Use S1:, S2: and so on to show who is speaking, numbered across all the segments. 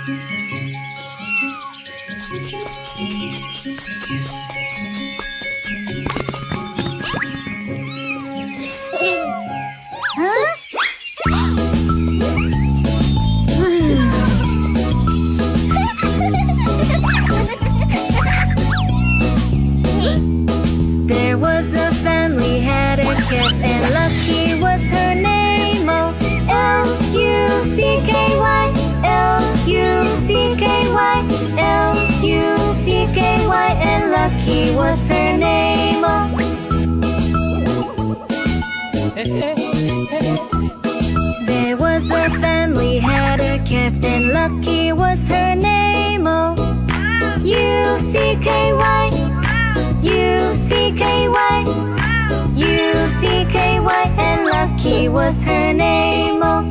S1: There was a family had a cat, and Lucky was her name. Oh, Lucky, Lucky, and Lucky was her name. Oh. There was a family had a cat, and Lucky was her name. Oh, Lucky, Lucky, and Lucky was her name. Oh.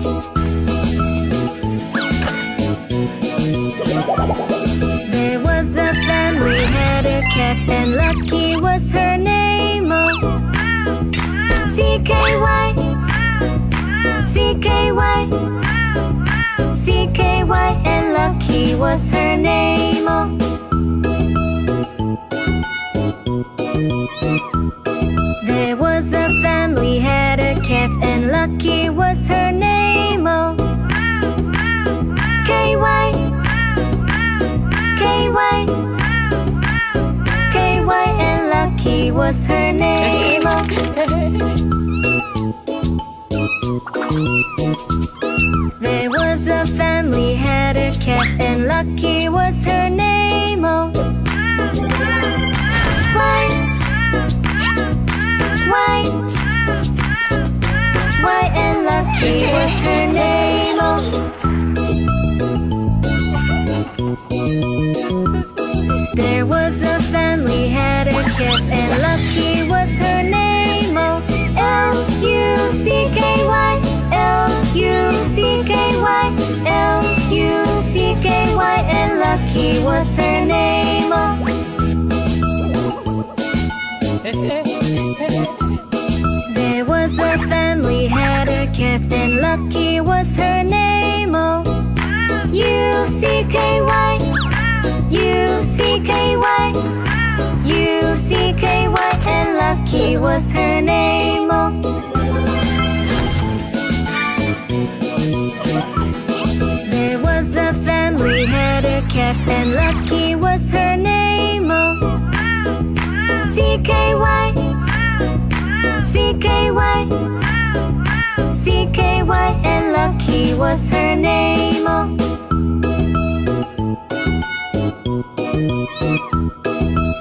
S1: There was a family had a cat, and Lucky was her name. Oh, CKY, CKY, CKY, and Lucky was her name. Oh. There was a family had a cat, and Lucky was her name. Oh, KY, KY, KY, and Lucky was her name. Oh. There was a family had a cat, and Lucky was her name. Oh, Why, and Lucky was her name. Oh. There was a family had a cat, and Lucky was her name. Oh, Lucky, Lucky, Lucky, and Lucky was her name. Oh. There was a family had a cat, and Lucky was her name. Oh, Lucky, Lucky, and Lucky was her name. Oh. There was a family had a cat, and Lucky was her name. Oh, CKY, CKY, CKY, and Lucky was her name. Oh.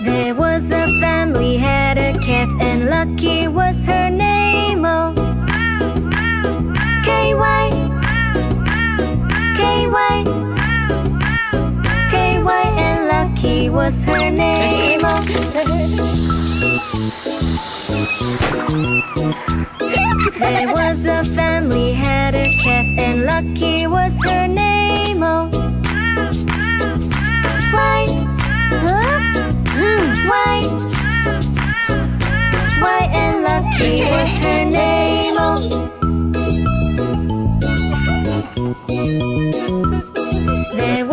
S1: There was a family had a cat, and Lucky was her name. Oh, KY, KY, KY, and Lucky was her name. Oh. There was a family had a cat, and Lucky was her name. Oh, Why, and Lucky was her name. Oh. There